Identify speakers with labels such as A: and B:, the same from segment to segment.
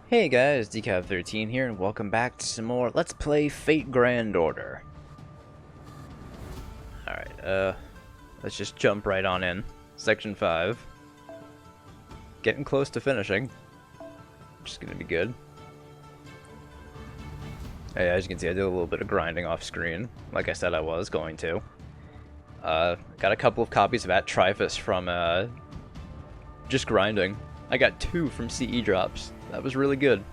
A: Hey guys, Decav13 here, and welcome back to some more Let's Play Fate Grand Order. Alright, let's just jump right on in. Section 5. Getting close to finishing, which is gonna be good. Hey, as you can see, I did a little bit of grinding off screen, like I said I was going to. Got a couple of copies of At Trifus from, just grinding. I got 2 from CE drops. That was really good.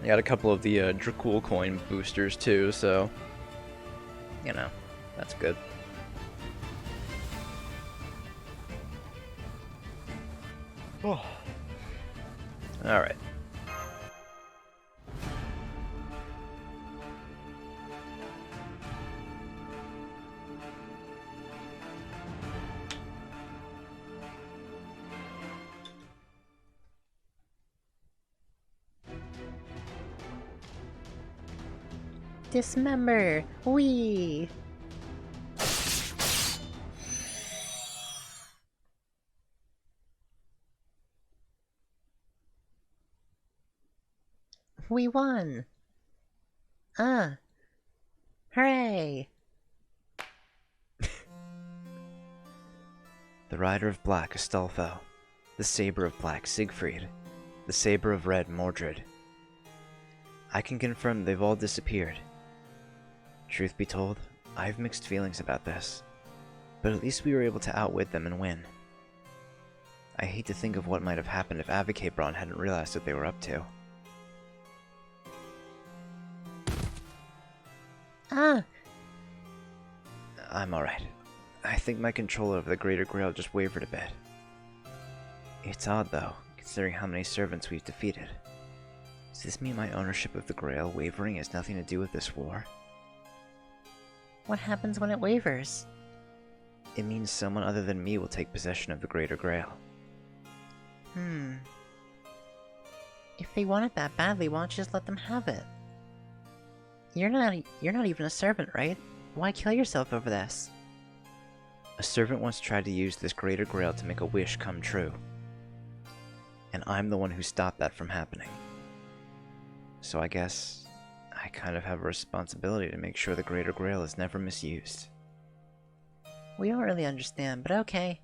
A: I got a couple of the Dracul coin boosters too, so you know, that's good. Oh. Alright.
B: Dismember! Wee! We won! Hooray!
A: The Rider of Black, Astolfo. The Saber of Black, Siegfried. The Saber of Red, Mordred. I can confirm they've all disappeared. Truth be told, I have mixed feelings about this, but at least we were able to outwit them and win. I hate to think of what might have happened if Avocabron hadn't realized what they were up to. I'm alright. I think my control over the Greater Grail just wavered a bit. It's odd though, considering how many servants we've defeated. Does this mean my ownership of the Grail wavering has nothing to do with this war?
B: What happens when it wavers?
A: It means someone other than me will take possession of the Greater Grail.
B: If they want it that badly, why don't you just let them have it? You're not even a servant, right? Why kill yourself over this?
A: A servant once tried to use this Greater Grail to make a wish come true. And I'm the one who stopped that from happening. So I guess I kind of have a responsibility to make sure the Greater Grail is never misused.
B: We don't really understand, but okay.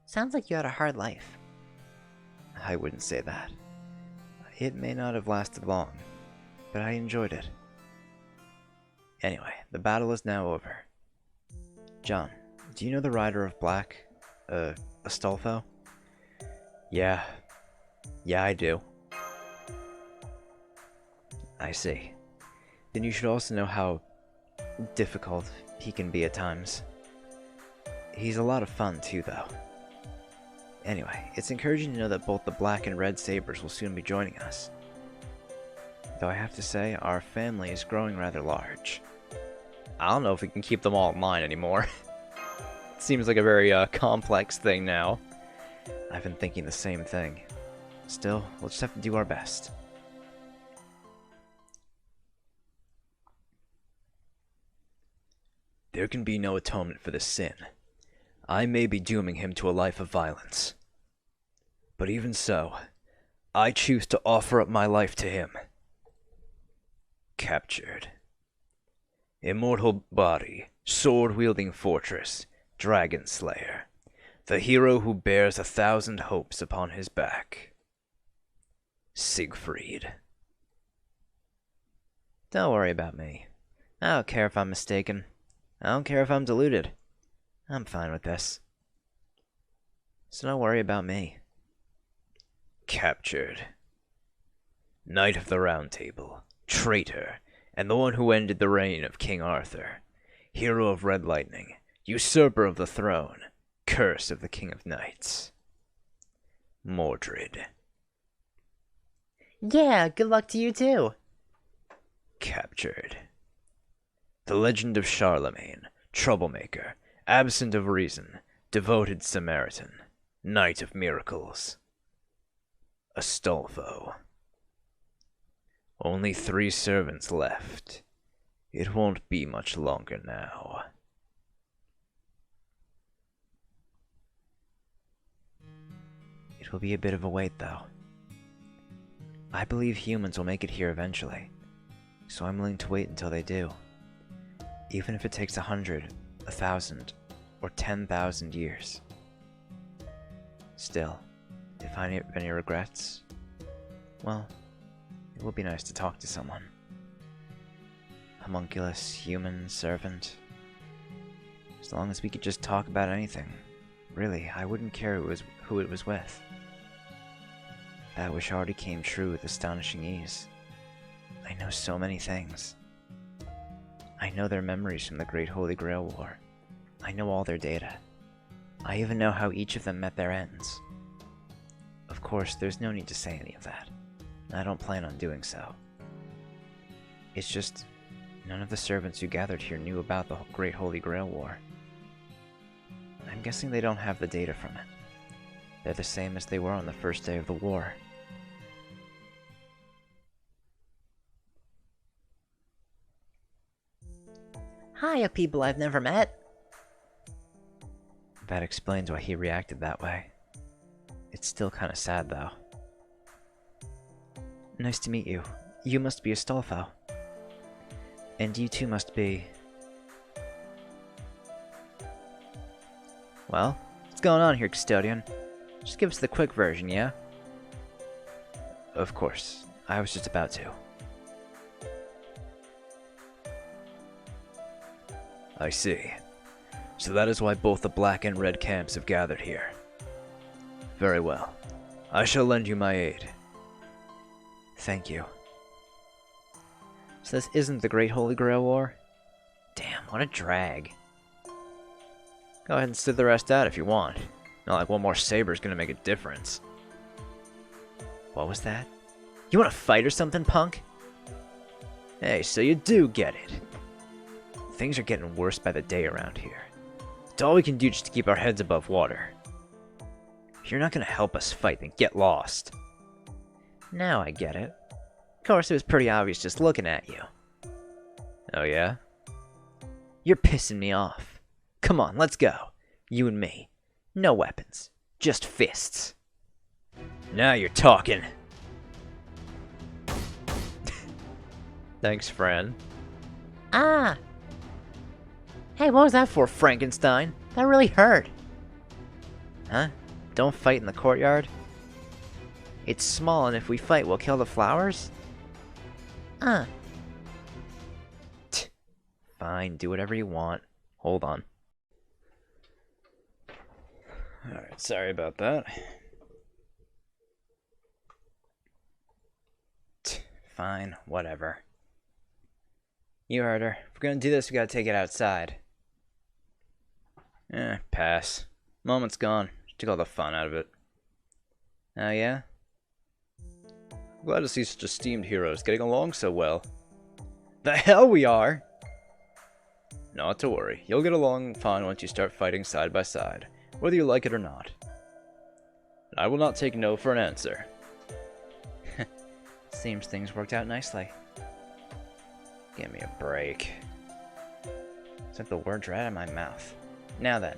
B: Sounds like you had a hard life.
A: I wouldn't say that. It may not have lasted long, but I enjoyed it. Anyway, the battle is now over. John, do you know the Rider of Black? Astolfo? Yeah, I do. I see. Then you should also know how difficult he can be at times. He's a lot of fun too, though. Anyway, it's encouraging to know that both the Black and Red Sabers will soon be joining us. Though I have to say, our family is growing rather large. I don't know if we can keep them all in line anymore. It seems like a very complex thing now. I've been thinking the same thing. Still, we'll just have to do our best. There can be no atonement for this sin. I may be dooming him to a life of violence. But even so, I choose to offer up my life to him. Captured. Immortal body, sword-wielding fortress, dragon slayer. The hero who bears 1,000 hopes upon his back. Siegfried. Don't worry about me. I don't care if I'm mistaken. I don't care if I'm deluded. I'm fine with this. So don't worry about me. Captured. Knight of the Round Table, traitor, and the one who ended the reign of King Arthur. Hero of Red Lightning, usurper of the throne, curse of the King of Knights. Mordred.
B: Yeah, good luck to you too!
A: Captured. The Legend of Charlemagne, troublemaker, absent of reason, devoted Samaritan, knight of miracles. Astolfo. Only 3 servants left. It won't be much longer now. It will be a bit of a wait, though. I believe humans will make it here eventually, so I'm willing to wait until they do. Even if it takes 100, 1,000, or 10,000 years. Still, if I have any regrets, well, it will be nice to talk to someone. Homunculus, human, servant. As long as we could just talk about anything. Really, I wouldn't care who it was with. That wish already came true with astonishing ease. I know so many things. I know their memories from the Great Holy Grail War. I know all their data. I even know how each of them met their ends. Of course, there's no need to say any of that. I don't plan on doing so. It's just, none of the servants who gathered here knew about the Great Holy Grail War. I'm guessing they don't have the data from it. They're the same as they were on the first day of the war.
B: Hiya, people I've never met.
A: That explains why he reacted that way. It's still kinda sad, though. Nice to meet you. You must be Astolfo. And you two must be... Well, what's going on here, Custodian? Just give us the quick version, yeah? Of course. I was just about to. I see. So that is why both the black and red camps have gathered here. Very well. I shall lend you my aid. Thank you. So this isn't the Great Holy Grail War? Damn, what a drag. Go ahead and sit the rest out if you want. Not like one more saber is gonna make a difference. What was that? You wanna fight or something, punk? Hey, so you do get it. Things are getting worse by the day around here. It's all we can do just to keep our heads above water. If you're not gonna help us fight, then get lost. Now I get it. Of course, it was pretty obvious just looking at you. Oh yeah? You're pissing me off. Come on, let's go. You and me. No weapons. Just fists. Now you're talking. Thanks, friend.
B: Ah! Hey, what was that for, Frankenstein? That really hurt.
A: Huh? Don't fight in the courtyard? It's small, and if we fight, we'll kill the flowers? Fine, do whatever you want. Hold on. Alright, sorry about that. Fine, whatever. You heard her. If we're gonna do this, we gotta take it outside. Pass. Moment's gone. Took all the fun out of it. Oh yeah? Glad to see such esteemed heroes getting along so well. The hell we are! Not to worry. You'll get along fine once you start fighting side by side, whether you like it or not. I will not take no for an answer. Seems things worked out nicely. Give me a break. Took the words right out of my mouth. Now then.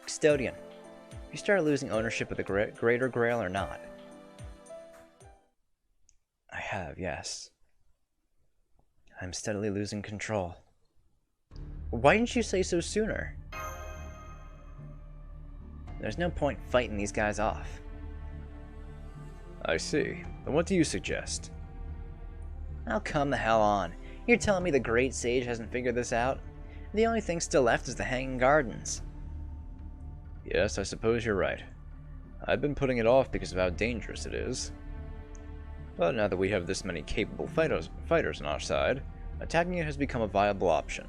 A: Custodian, have you started losing ownership of the Greater Grail or not? I have, yes. I'm steadily losing control. Why didn't you say so sooner? There's no point fighting these guys off. I see. Then what do you suggest? Oh, come the hell on. You're telling me the Great Sage hasn't figured this out? The only thing still left is the Hanging Gardens. Yes, I suppose you're right. I've been putting it off because of how dangerous it is. But now that we have this many capable fighters on our side, attacking it has become a viable option.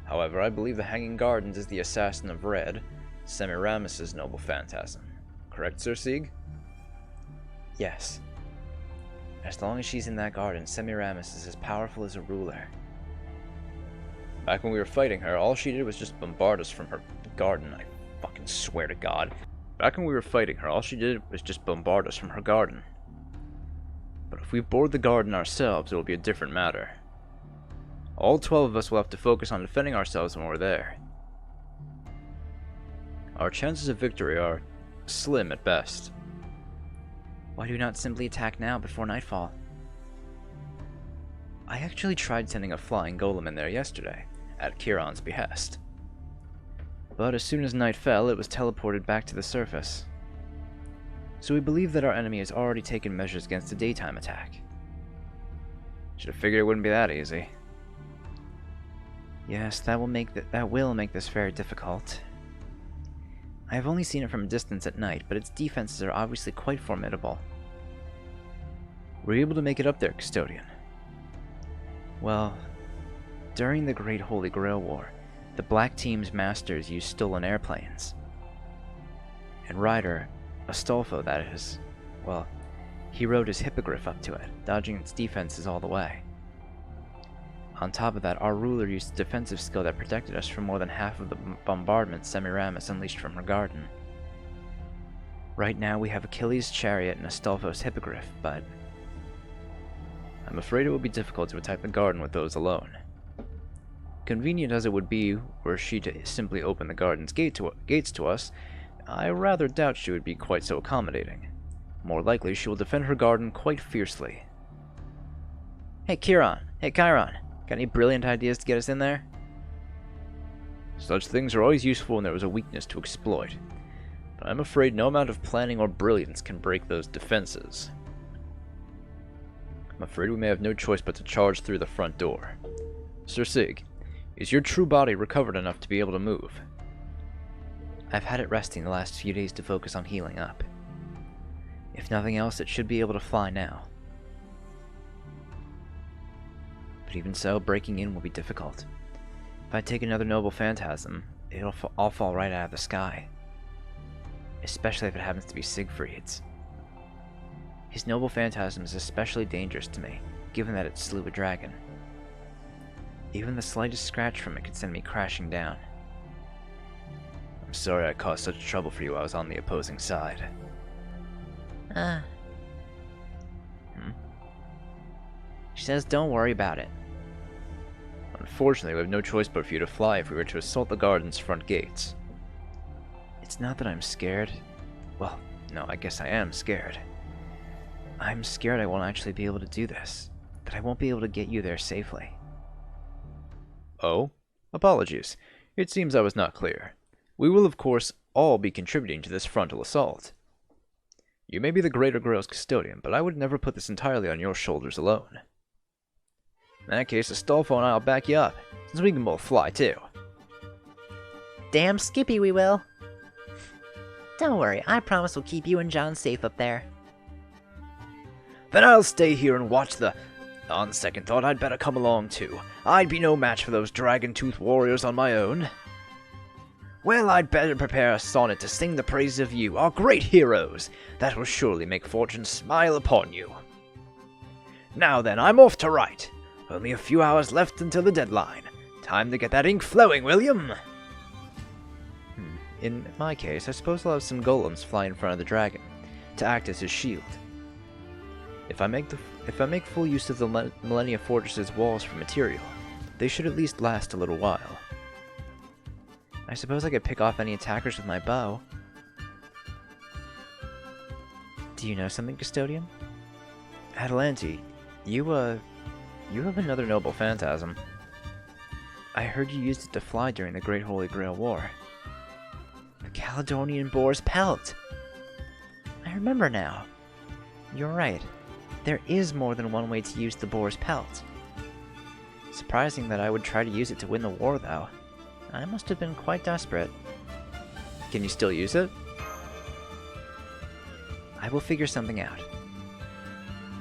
A: However, I believe the Hanging Gardens is the assassin of Red, Semiramis' noble phantasm. Correct, Sir Sieg? Yes. As long as she's in that garden, Semiramis is as powerful as a ruler. Back when we were fighting her, all she did was just bombard us from her garden. I fucking swear to God. Back when we were fighting her, all she did was just bombard us from her garden. But if we board the garden ourselves, it will be a different matter. All 12 of us will have to focus on defending ourselves when we're there. Our chances of victory are slim at best. Why do you not simply attack now before nightfall? I actually tried sending a flying golem in there yesterday, at Chiron's behest. But as soon as night fell, it was teleported back to the surface. So we believe that our enemy has already taken measures against a daytime attack. Should have figured it wouldn't be that easy. Yes, that will make this very difficult. I have only seen it from a distance at night, but its defenses are obviously quite formidable. Were you able to make it up there, Custodian? Well, during the Great Holy Grail War, the Black Team's masters used stolen airplanes. And Ryder, Astolfo that is, well, he rode his hippogriff up to it, dodging its defenses all the way. On top of that, our ruler used a defensive skill that protected us from more than half of the bombardment Semiramis unleashed from her garden. Right now we have Achilles' chariot and Astolfo's hippogriff, but I'm afraid it will be difficult to attack the garden with those alone. Convenient as it would be were she to simply open the garden's gates to us, I rather doubt she would be quite so accommodating. More likely she will defend her garden quite fiercely. Hey Chiron! Hey Chiron! Got any brilliant ideas to get us in there? Such things are always useful when there is a weakness to exploit, but I'm afraid no amount of planning or brilliance can break those defenses. I'm afraid we may have no choice but to charge through the front door. Sir Sig, is your true body recovered enough to be able to move? I've had it resting the last few days to focus on healing up. If nothing else, it should be able to fly now. But even so, breaking in will be difficult. If I take another noble phantasm, it'll all fall right out of the sky. Especially if it happens to be Siegfried's. His noble phantasm is especially dangerous to me, given that it slew a dragon. Even the slightest scratch from it could send me crashing down. I'm sorry I caused such trouble for you while I was on the opposing side. She says don't worry about it. Unfortunately, we have no choice but for you to fly if we were to assault the garden's front gates. It's not that I'm scared. Well, no, I guess I am scared. I'm scared I won't actually be able to do this. That I won't be able to get you there safely. Oh? Apologies. It seems I was not clear. We will, of course, all be contributing to this frontal assault. You may be the Greater Grail's custodian, but I would never put this entirely on your shoulders alone. In that case, Astolfo and I will back you up, since we can both fly too.
B: Damn Skippy we will. Don't worry, I promise we'll keep you and John safe up there.
A: Then I'll stay here and watch the... On second thought, I'd better come along too. I'd be no match for those dragon-tooth warriors on my own. Well, I'd better prepare a sonnet to sing the praises of you, our great heroes. That will surely make fortune smile upon you. Now then, I'm off to write. Only a few hours left until the deadline. Time to get that ink flowing, William. In my case, I suppose I'll have some golems fly in front of the dragon, to act as his shield. If I make full use of the Millennia Fortress's walls for material, they should at least last a little while. I suppose I could pick off any attackers with my bow. Do you know something, Custodian? Atalante, you have another noble phantasm. I heard you used it to fly during the Great Holy Grail War. The Caledonian Boar's Pelt! I remember now. You're right. There is more than one way to use the boar's pelt. Surprising that I would try to use it to win the war, though. I must have been quite desperate. Can you still use it? I will figure something out.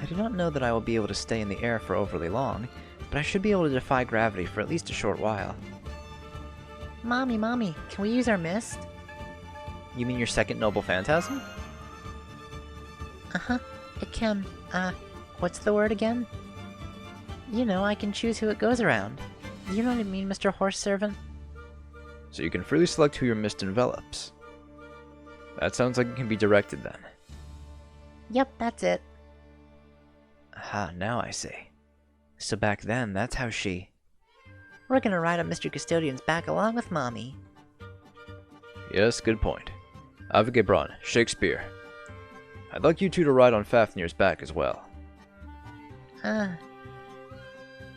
A: I do not know that I will be able to stay in the air for overly long, but I should be able to defy gravity for at least a short while.
B: Mommy, can we use our mist?
A: You mean your second noble phantasm?
B: Uh-huh. It can, what's the word again? You know, I can choose who it goes around. You know what I mean, Mr. Horse Servant?
A: So you can freely select who your mist envelops. That sounds like it can be directed then.
B: Yep, that's it.
A: Aha, now I see. So back then, that's how she...
B: We're gonna ride on Mr. Custodian's back along with Mommy.
A: Yes, good point. Avigabron, Shakespeare. I'd like you two to ride on Fafnir's back as well.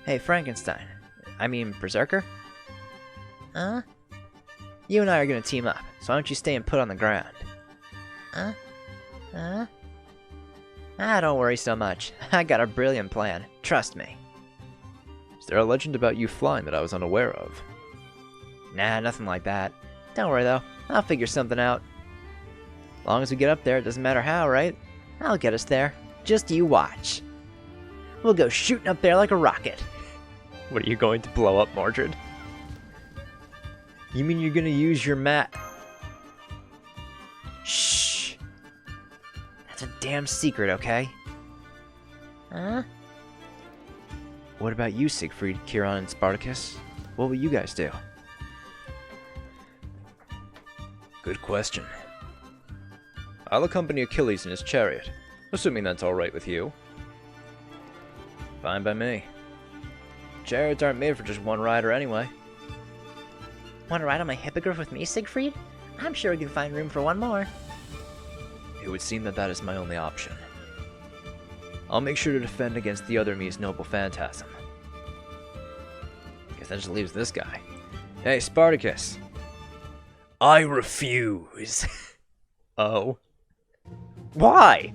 B: Hey, Frankenstein. I mean, Berserker? You and I are gonna team up, so why don't you stay and put on the ground? Don't worry so much. I got a brilliant plan. Trust me.
A: Is there a legend about you flying that I was unaware of?
B: Nah, nothing like that. Don't worry though, I'll figure something out. As long as we get up there, it doesn't matter how, right? I'll get us there. Just you watch. We'll go shooting up there like a rocket.
A: What, are you going to blow up Mordred? You mean you're gonna use your mat?
B: Shh. That's a damn secret, okay?
A: What about you, Siegfried, Chiron, and Spartacus? What will you guys do? Good question. I'll accompany Achilles in his chariot, assuming that's alright with you. Fine by me. Chariots aren't made for just one rider anyway.
B: Want to ride on my hippogriff with me, Siegfried? I'm sure we can find room for one more.
A: It would seem that that is my only option. I'll make sure to defend against the other me's noble phantasm. Guess that just leaves this guy. Hey, Spartacus! I refuse! Oh? Why?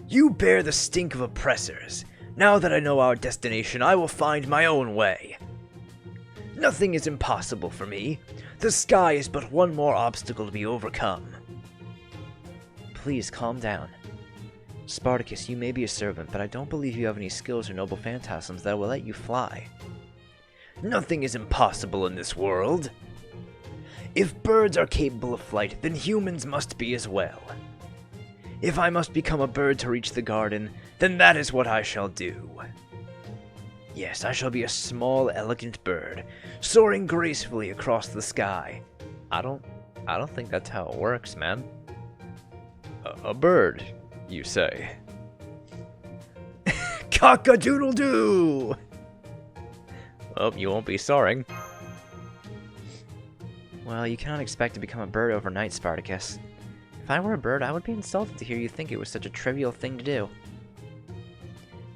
A: You bear the stink of oppressors. Now that I know our destination, I will find my own way. Nothing is impossible for me. The sky is but one more obstacle to be overcome. Please, calm down. Spartacus, you may be a servant, but I don't believe you have any skills or noble phantasms that will let you fly. Nothing is impossible in this world. If birds are capable of flight, then humans must be as well. If I must become a bird to reach the garden, then that is what I shall do. Yes, I shall be a small, elegant bird, soaring gracefully across the sky. I don't think that's how it works, man. A bird, you say? Cock-a-doodle-doo! Well, you won't be soaring.
B: Well, you cannot expect to become a bird overnight, Spartacus. If I were a bird, I would be insulted to hear you think it was such a trivial thing to do.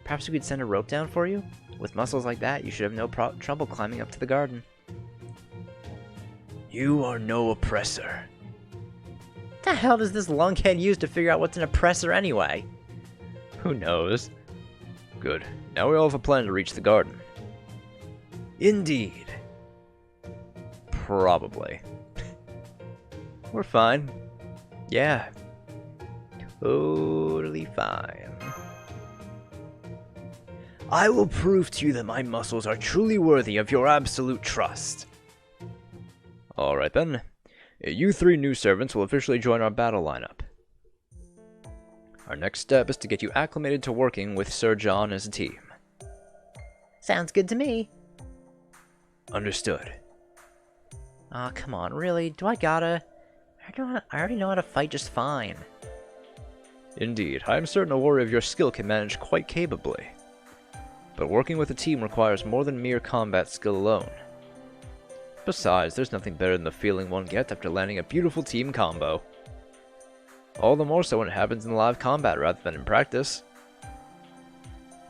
B: Perhaps we could send a rope down for you? With muscles like that, you should have no trouble climbing up to the garden.
A: You are no oppressor.
B: What the hell does this lunkhead use to figure out what's an oppressor anyway?
A: Who knows? Good. Now we all have a plan to reach the garden. Indeed. Probably. We're fine. Yeah. Totally fine. I will prove to you that my muscles are truly worthy of your absolute trust. Alright then. You three new servants will officially join our battle lineup. Our next step is to get you acclimated to working with Sir John as a team.
B: Sounds good to me.
A: Understood.
B: Aw, come on, really? Do I gotta? I already know how to fight just fine.
A: Indeed, I am certain a warrior of your skill can manage quite capably. But working with a team requires more than mere combat skill alone. Besides, there's nothing better than the feeling one gets after landing a beautiful team combo. All the more so when it happens in live combat rather than in practice.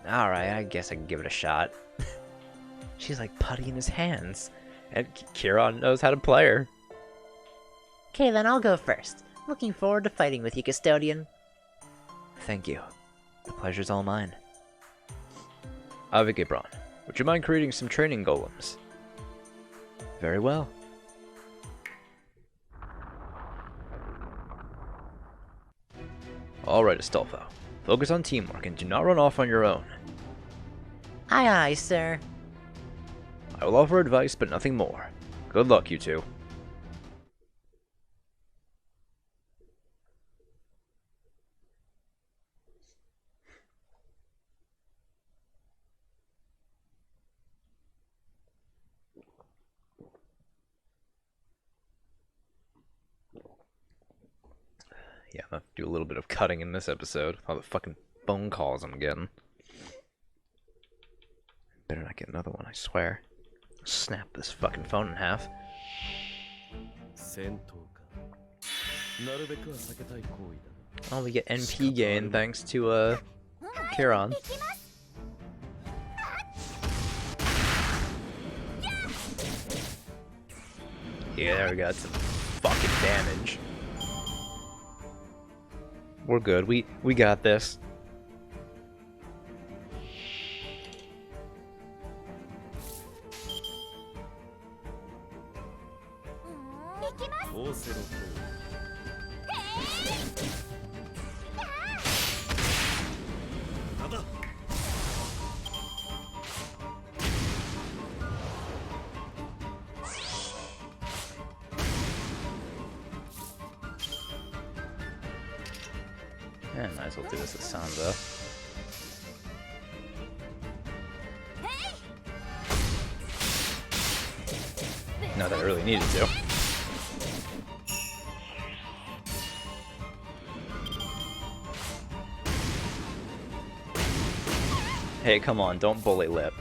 B: Alright, I guess I can give it a shot. She's like putty in his hands.
A: And Chiron knows how to play her.
B: Okay, then I'll go first. Looking forward to fighting with you, Custodian.
A: Thank you. The pleasure's all mine. Avigabron, would you mind creating some training golems? Very well. Alright, Astolfo. Focus on teamwork and do not run off on your own.
B: Aye aye, sir.
A: I will offer advice, but nothing more. Good luck, you two. Yeah, I'm gonna have to do a little bit of cutting in this episode. All the fucking phone calls I'm getting. Better not get another one, I swear. Snap this fucking phone in half.
C: 戦闘かなるべくは避けたい行為だ
B: Oh, we get NP gain thanks to Charon. Yeah, there we got some fucking damage. We're good. We got this. Yeah, might as well do this with Sansa. Not that I really needed to. Hey, come on, don't bully Lip.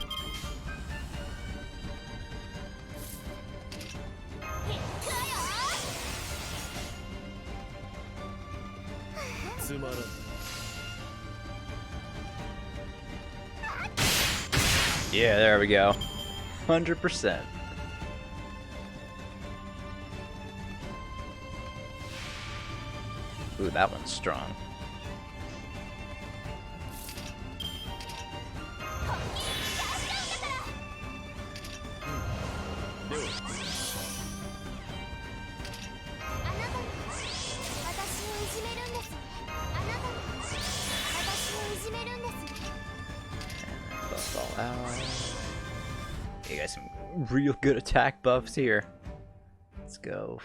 B: Yeah, there we go. 100%. Ooh, that one's strong. Buff all out. You got some real good attack buffs here. Let's go.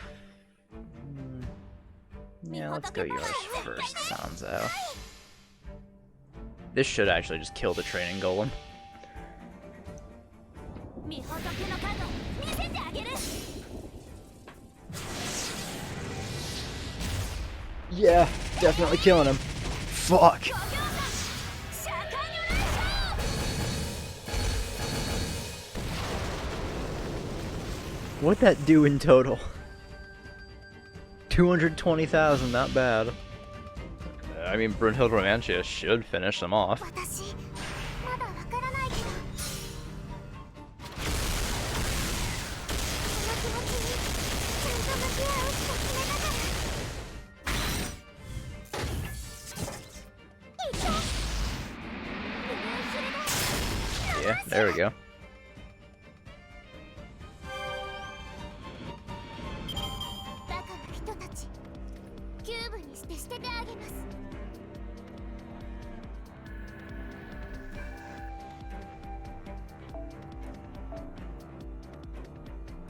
B: Yeah, let's go yours first, Sanzo. This should actually just kill the training golem. Yeah, definitely killing him. Fuck. What'd that do in total? 220,000, not bad. I mean, Brunhild Romantia should finish them off. Yeah, there we go.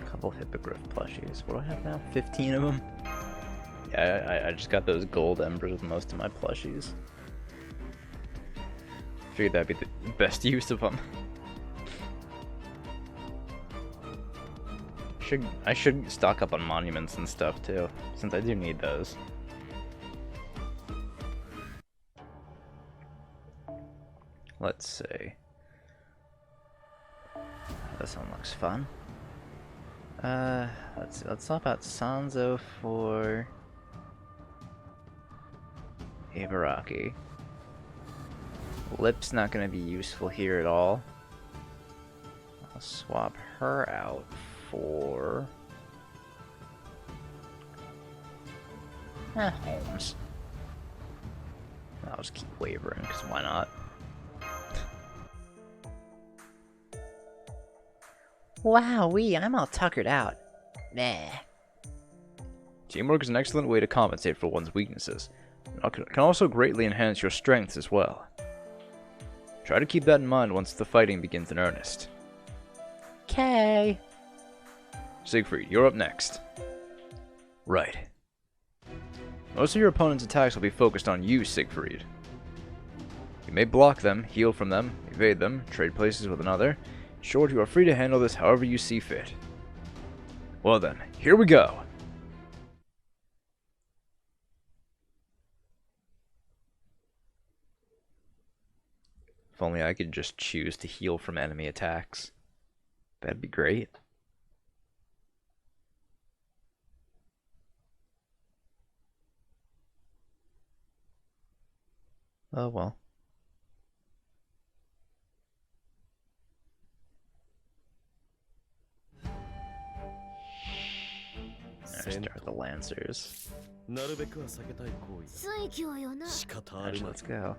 B: Couple Hippogriff plushies. What do I have now? 15 of them? Yeah, I just got those gold embers with most of my plushies. Figured that'd be the best use of them. I should stock up on monuments and stuff too, since I do need those. Let's see. This one looks fun. Let's see. Let's swap out Sanzo for Ibaraki. Lip's not going to be useful here at all. I'll swap her out for Holmes. I'll just keep wavering, because why not? Wowee, I'm all tuckered out. Nah. Teamwork is an excellent way to compensate for one's weaknesses. It can also greatly enhance your strengths as well. Try to keep that in mind once the fighting begins in earnest. Okay. Siegfried, you're up next. Right. Most of your opponent's attacks will be focused on you, Siegfried. You may block them, heal from them, evade them, trade places with another. In short, you are free to handle this however you see fit. Well then, here we go! If only I could just choose to heal from enemy attacks. That'd be great. Oh well. Alright, start the Lancers. Actually, let's go.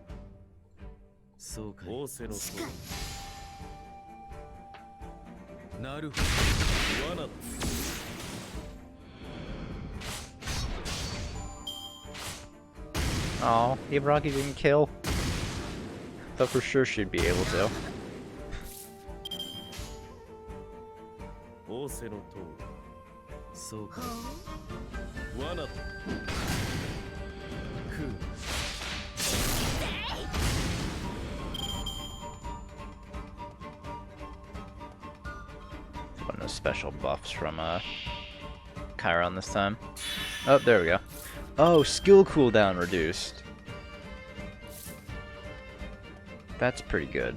B: Oh, Ibaraki didn't kill. Thought for sure she'd be able to. Got no special buffs from Chiron this time. Oh, there we go. Oh, skill cooldown reduced. That's pretty good.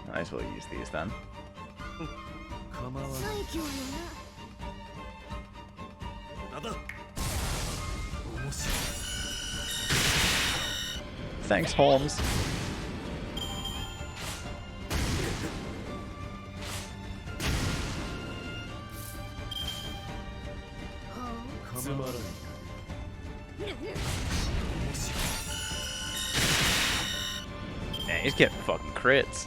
B: Might as well use these then. Thanks, Holmes. Man, he's getting fucking crits.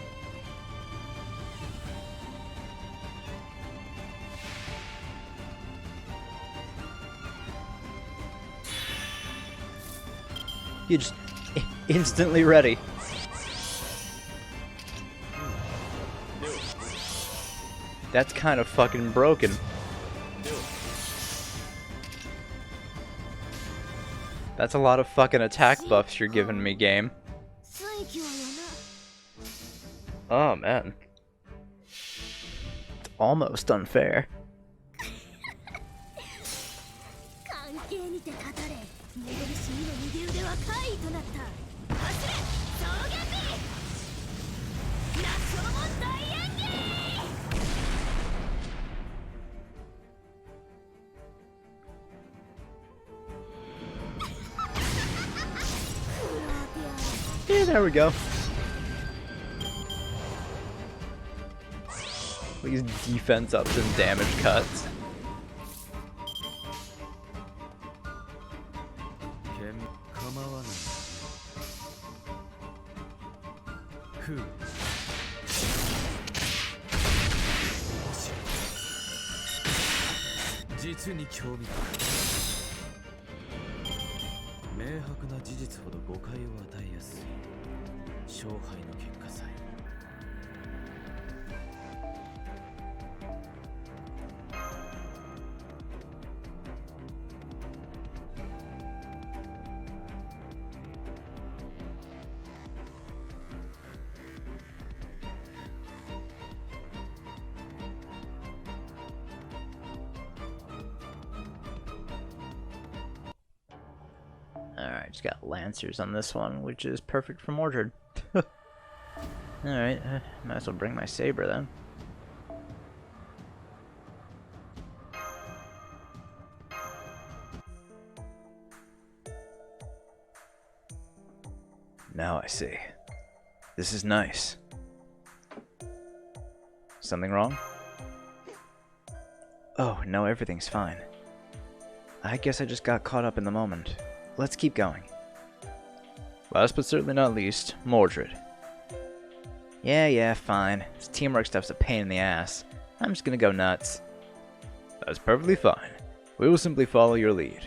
B: You're just instantly ready. That's kind of fucking broken. That's a lot of fucking attack buffs you're giving me, game. Oh, man. It's almost unfair. Yeah, there we go. These defense ups and damage cuts. Alright, just got Lancers on this one, which is perfect for Mordred. Alright, might as well bring my saber then. Now I see. This is nice. Something wrong? Oh, no, everything's fine. I guess I just got caught up in the moment. Let's keep going. Last but certainly not least, Mordred. Yeah, fine. This teamwork stuff's a pain in the ass. I'm just gonna go nuts. That's perfectly fine. We will simply follow your lead.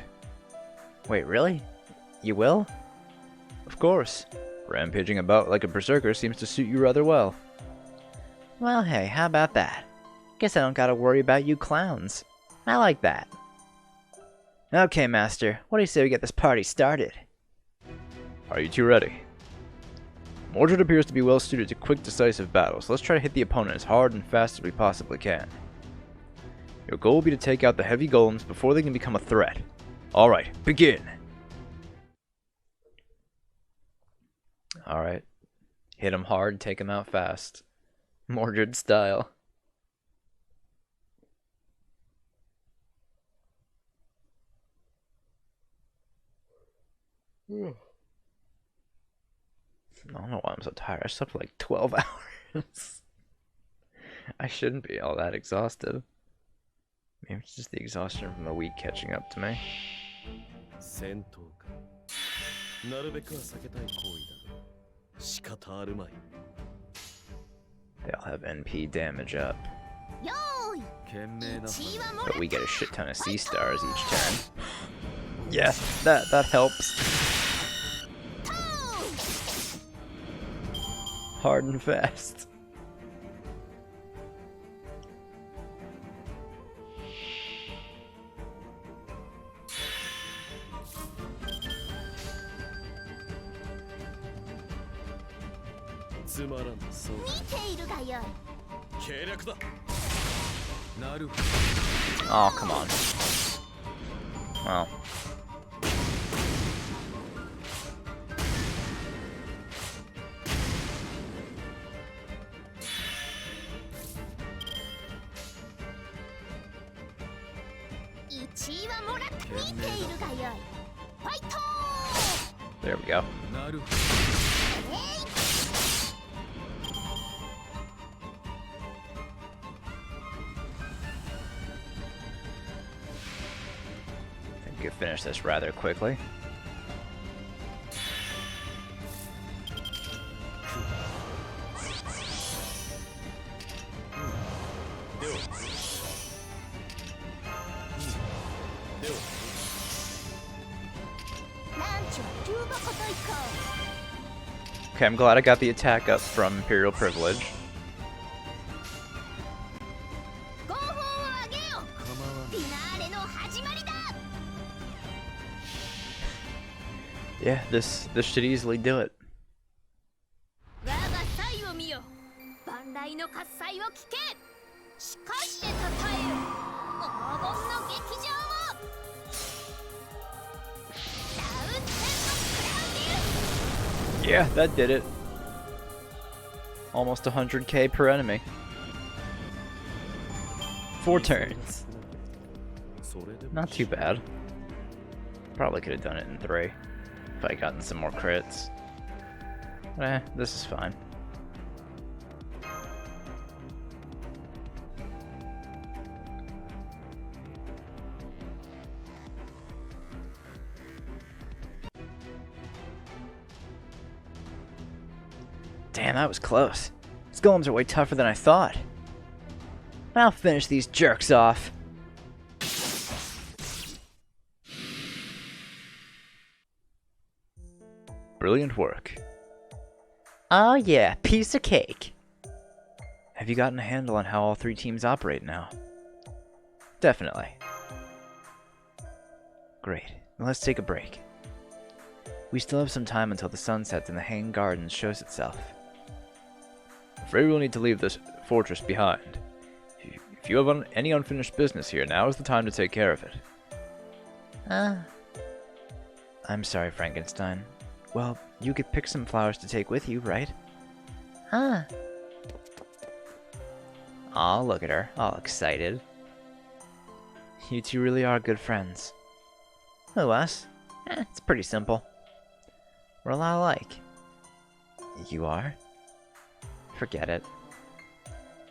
B: Wait, really? You will? Of course. Rampaging about like a berserker seems to suit you rather well. Well, hey, how about that? Guess I don't gotta worry about you clowns. I like that. Okay, Master. What do you say we get this party started? Are you two ready? Mordred appears to be well suited to quick, decisive battles. Let's try to hit the opponent as hard and fast as we possibly can. Your goal will be to take out the heavy golems before they can become a threat. Alright, begin! Alright. Hit them hard, take them out fast. Mordred style. I don't know why I'm so tired. I slept for like 12 hours. I shouldn't be all that exhausted. Maybe it's just the exhaustion from the week catching up to me. They all have NP damage up. But we get a shit ton of C stars each turn. Yeah, that helps. Hard and fast. Oh, come on. Well. There we go. I think we could finish this rather quickly. Okay, I'm glad I got the attack up from Imperial Privilege. Yeah, this should easily do it. Yeah, that did it. Almost 100k per enemy. 4 turns. Not too bad. Probably could have done it in 3 if I gotten some more crits. This is fine. Damn, that was close. These golems are way tougher than I thought. I'll finish these jerks off. Brilliant work. Oh yeah, piece of cake. Have you gotten a handle on how all 3 teams operate now? Definitely. Great. Now let's take a break. We still have some time until the sun sets and the Hanged Gardens shows itself. I'm afraid we'll need to leave this fortress behind. If you have any unfinished business here, now is the time to take care of it. I'm sorry, Frankenstein. Well, you could pick some flowers to take with you, right? Aw, look at her, all excited. You two really are good friends. Who, us? It's pretty simple. We're a lot alike. You are? Forget it.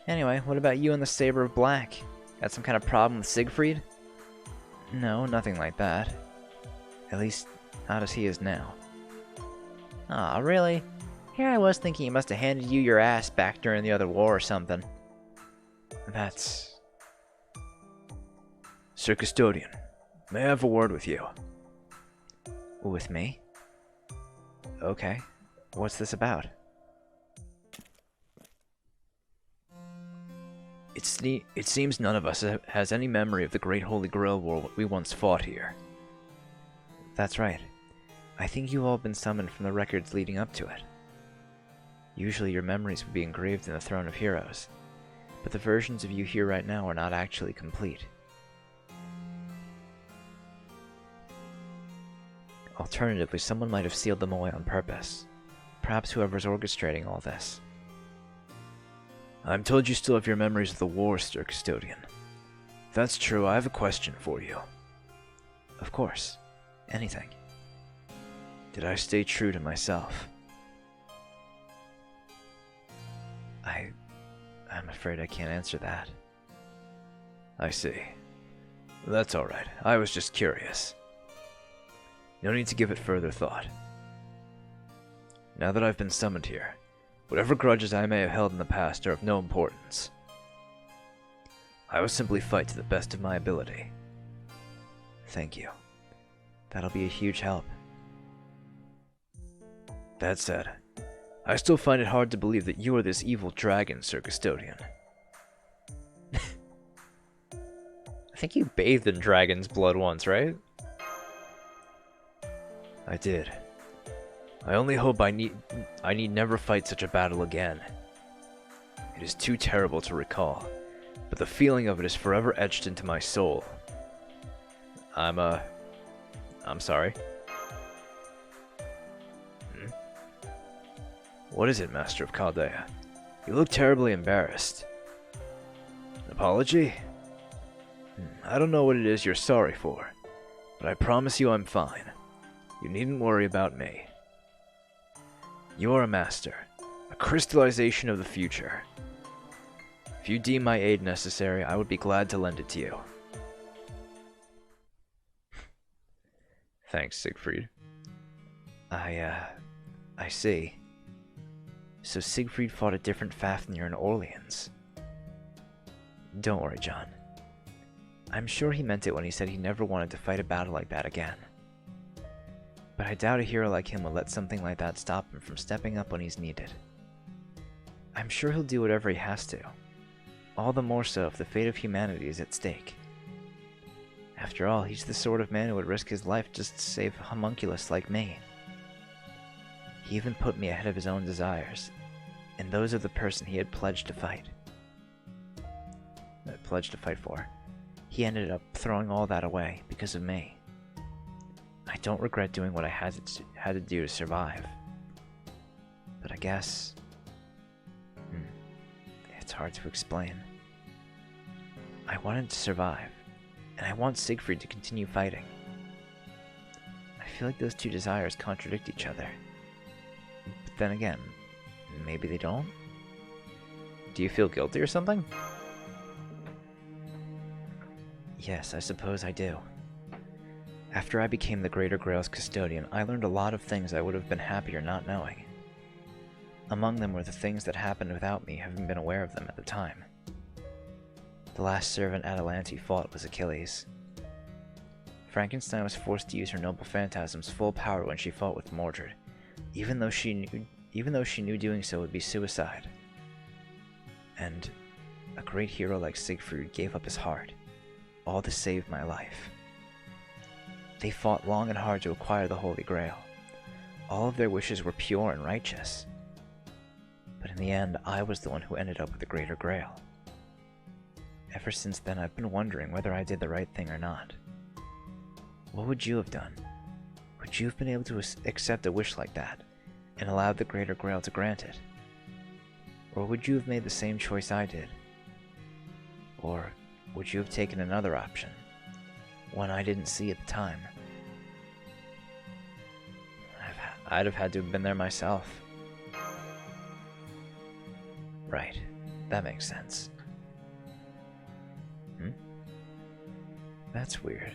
B: Anyway, what about you and the Saber of Black? Got some kind of problem with Siegfried? No, nothing like that. At least, not as he is now. Aw, really? Here I was thinking he must have handed you your ass back during the other war or something. That's... Sir Custodian, may I have a word with you? With me? Okay. What's this about? It seems none of us has any memory of the Great Holy Grail War we once fought here. That's right. I think you've all been summoned from the records leading up to it. Usually your memories would be engraved in the Throne of Heroes, but the versions of you here right now are not actually complete. Alternatively, someone might have sealed them away on purpose. Perhaps whoever's orchestrating all this. I'm told you still have your memories of the war, Sir Custodian. If that's true, I have a question for you. Of course. Anything.
A: Did I stay true to myself? I'm afraid I can't answer that. I see. That's alright. I was just curious. No need to give it further thought. Now that I've been summoned here, whatever grudges I may have held in the past are of no importance. I will simply fight to the best of my ability. Thank you. That'll be a huge help. That said, I still find it hard to believe that you are this evil dragon, Sir Custodian.
B: I think you bathed in dragon's blood once, right?
A: I did. I only hope I need never fight such a battle again. It is too terrible to recall, but the feeling of it is forever etched into my soul.
B: I'm sorry.
A: What is it, Master of Chaldea? You look terribly embarrassed. An apology? I don't know what it is you're sorry for, but I promise you I'm fine. You needn't worry about me. You are a master, a crystallization of the future. If you deem my aid necessary, I would be glad to lend it to you.
B: Thanks, Siegfried.
A: I see. So Siegfried fought a different Fafnir in Orleans. Don't worry, John. I'm sure he meant it when he said he never wanted to fight a battle like that again. But I doubt a hero like him will let something like that stop him from stepping up when he's needed. I'm sure he'll do whatever he has to. All the more so if the fate of humanity is at stake. After all, he's the sort of man who would risk his life just to save a homunculus like me. He even put me ahead of his own desires, and those of the person he had pledged to fight. For. He ended up throwing all that away because of me. I don't regret doing what I had to do to survive. But I guess... it's hard to explain. I wanted to survive, and I want Siegfried to continue fighting. I feel like those two desires contradict each other. But then again, maybe they don't?
B: Do you feel guilty or something?
A: Yes, I suppose I do. After I became the Greater Grail's custodian, I learned a lot of things I would have been happier not knowing. Among them were the things that happened without me having been aware of them at the time. The last servant Atalante fought was Achilles. Frankenstein was forced to use her noble phantasm's full power when she fought with Mordred, even though she knew doing so would be suicide. And a great hero like Siegfried gave up his heart, all to save my life. They fought long and hard to acquire the Holy Grail. All of their wishes were pure and righteous. But in the end, I was the one who ended up with the Greater Grail. Ever since then, I've been wondering whether I did the right thing or not. What would you have done? Would you have been able to accept a wish like that, and allowed the Greater Grail to grant it? Or would you have made the same choice I did? Or would you have taken another option, one I didn't see at the time? I'd have had to have been there myself. Right, that makes sense. That's weird.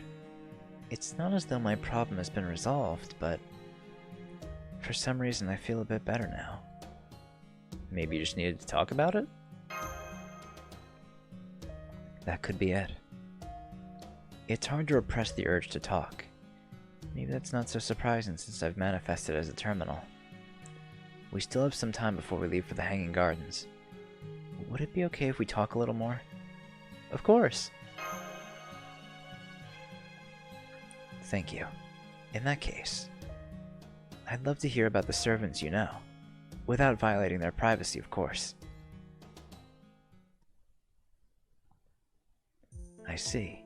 A: It's not as though my problem has been resolved, but for some reason I feel a bit better now.
B: Maybe you just needed to talk about it?
A: That could be it. It's hard to repress the urge to talk. Maybe that's not so surprising since I've manifested as a terminal. We still have some time before we leave for the Hanging Gardens. Would it be okay if we talk a little more?
B: Of course.
A: Thank you. In that case, I'd love to hear about the servants you know, without violating their privacy, of course. I see.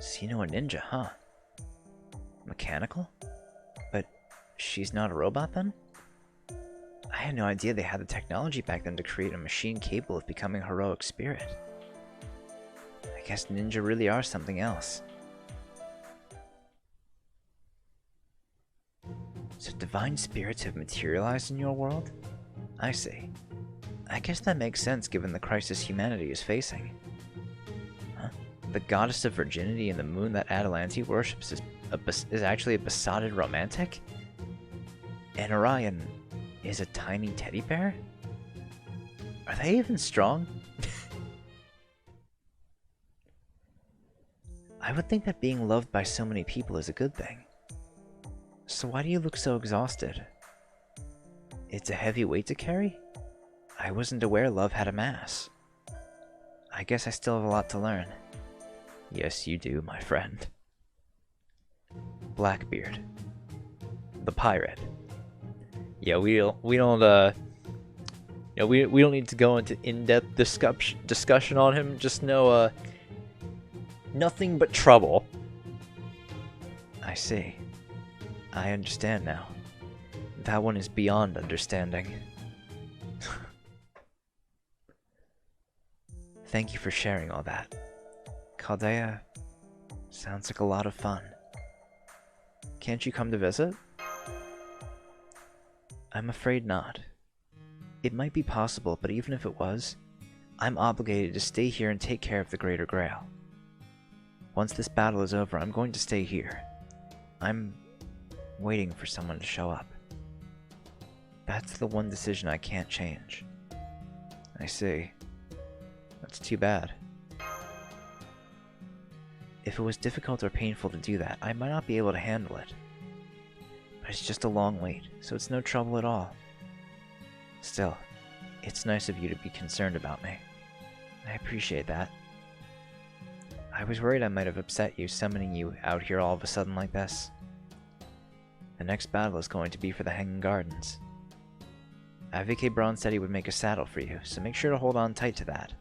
A: So you know a ninja, huh? Mechanical? But she's not a robot then? I had no idea they had the technology back then to create a machine capable of becoming a heroic spirit. I guess ninja really are something else. So divine spirits have materialized in your world? I see. I guess that makes sense given the crisis humanity is facing. Huh? The goddess of virginity and the moon that Atalante worships is actually a besotted romantic? And Orion is a tiny teddy bear? Are they even strong? I would think that being loved by so many people is a good thing. So why do you look so exhausted? It's a heavy weight to carry? I wasn't aware love had a mass. I guess I still have a lot to learn. Yes, you do, my friend. Blackbeard. The pirate. Yeah, we don't need to go into in-depth discussion on him. Just know, nothing but trouble. I see. I understand now. That one is beyond understanding. Thank you for sharing all that. Chaldea sounds like a lot of fun. Can't you come to visit? I'm afraid not. It might be possible, but even if it was, I'm obligated to stay here and take care of the Greater Grail. Once this battle is over, I'm going to stay here. I'm waiting for someone to show up. That's the one decision I can't change. I see. That's too bad. If it was difficult or painful to do that, I might not be able to handle it. But it's just a long wait, so it's no trouble at all. Still, it's nice of you to be concerned about me. I appreciate that. I was worried I might have upset you summoning you out here all of a sudden like this. The next battle is going to be for the Hanging Gardens. Avike Braun said he would make a saddle for you, so make sure to hold on tight to that.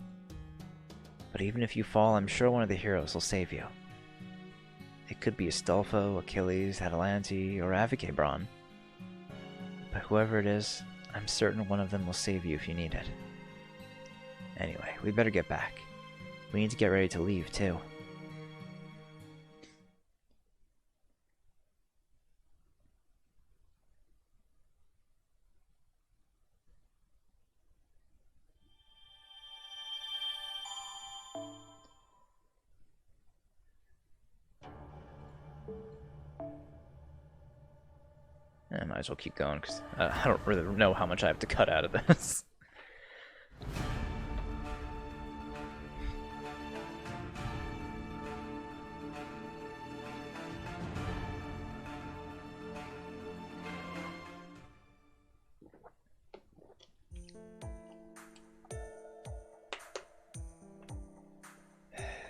A: But even if you fall, I'm sure one of the heroes will save you. It could be Astolfo, Achilles, Atalante, or Avike Braun. But whoever it is, I'm certain one of them will save you if you need it. Anyway, we better get back. We need to get ready to leave, too. I might as well keep going, because I don't really know how much I have to cut out of this.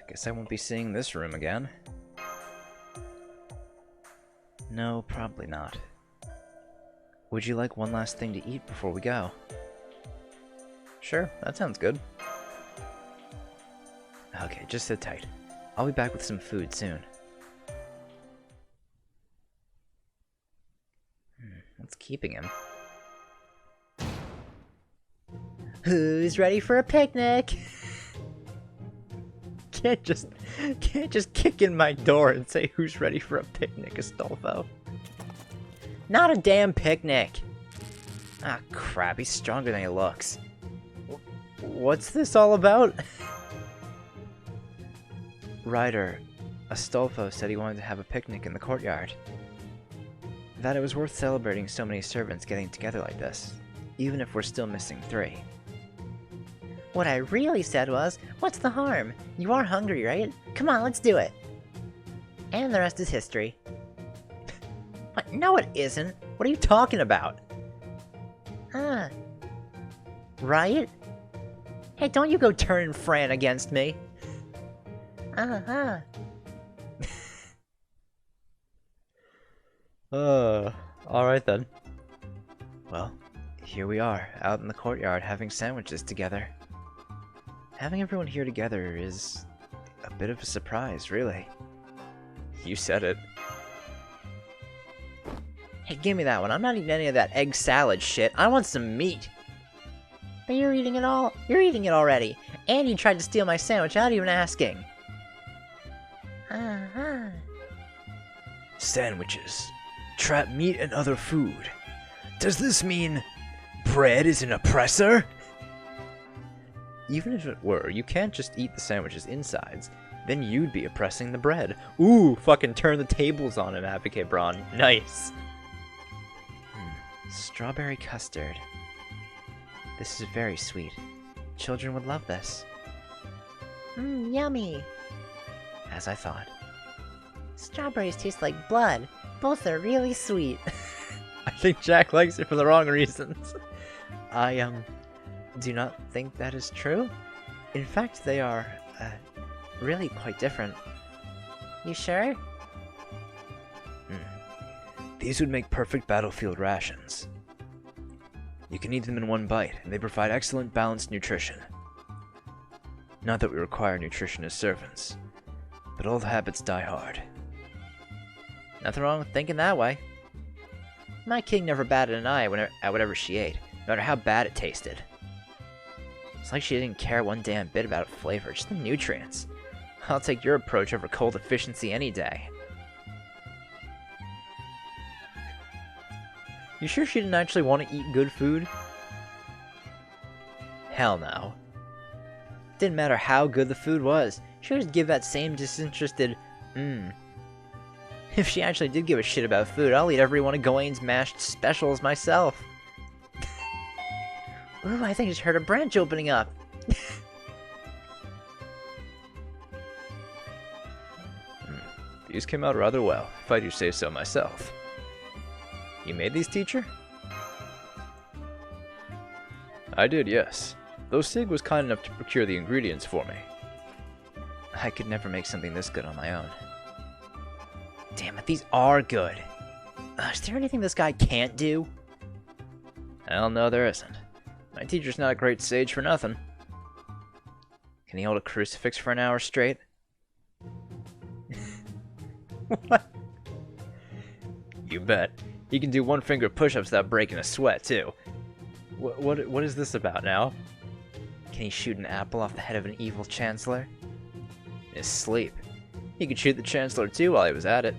A: Guess I won't be seeing this room again. No, probably not. Would you like one last thing to eat before we go? Sure, that sounds good. Okay, just sit tight. I'll be back with some food soon. What's keeping him? Who's ready for a picnic? Can't just kick in my door and say who's ready for a picnic, Astolfo. Not a damn picnic! Ah, crap, he's stronger than he looks. What's this all about? Ryder, Astolfo said he wanted to have a picnic in the courtyard. That it was worth celebrating so many servants getting together like this, even if we're still missing 3. What I really said was, what's the harm? You are hungry, right? Come on, let's do it! And the rest is history. What? No, it isn't. What are you talking about? Riot? Hey, don't you go turning Fran against me. Alright then. Well, here we are, out in the courtyard having sandwiches together. Having everyone here together is a bit of a surprise, really. You said it. Hey, give me that one. I'm not eating any of that egg salad shit. I want some meat. But you're eating it all. You're eating it already. And you tried to steal my sandwich without even asking. Sandwiches. Trap meat and other food. Does this mean bread is an oppressor?
B: Even if it were, you can't just eat the sandwich's insides. Then you'd be oppressing the bread. Ooh, fucking turn the tables on him, Advocate Braun. Nice. Strawberry custard. This is very sweet. Children would love this.
C: Yummy.
B: As I thought.
C: Strawberries taste like blood. Both are really sweet.
B: I think Jack likes it for the wrong reasons. I, do not think that is true. In fact, they are, really quite different.
C: You sure?
A: These would make perfect battlefield rations. You can eat them in one bite, and they provide excellent balanced nutrition. Not that we require nutrition as servants, but old habits die hard.
B: Nothing wrong with thinking that way. My king never batted an eye at whatever she ate, no matter how bad it tasted. It's like she didn't care one damn bit about flavor, just the nutrients. I'll take your approach over cold efficiency any day. You sure she didn't actually want to eat good food? Hell no. Didn't matter how good the food was, she would give that same disinterested, If she actually did give a shit about food, I'll eat every one of Gawain's mashed specials myself. Ooh, I think I just heard a branch opening up.
A: These came out rather well, if I do say so myself.
B: You made these, teacher?
A: I did, yes. Though Sig was kind enough to procure the ingredients for me.
B: I could never make something this good on my own. Damn it, these are good. Is there anything this guy can't do?
A: Hell no, there isn't. My teacher's not a great sage for nothing.
B: Can he hold a crucifix for an hour straight? What?
A: You bet. He can do one-finger push-ups without breaking a sweat, too. What is this about now?
B: Can he shoot an apple off the head of an evil chancellor?
A: In his sleep. He could shoot the chancellor, too, while he was at it.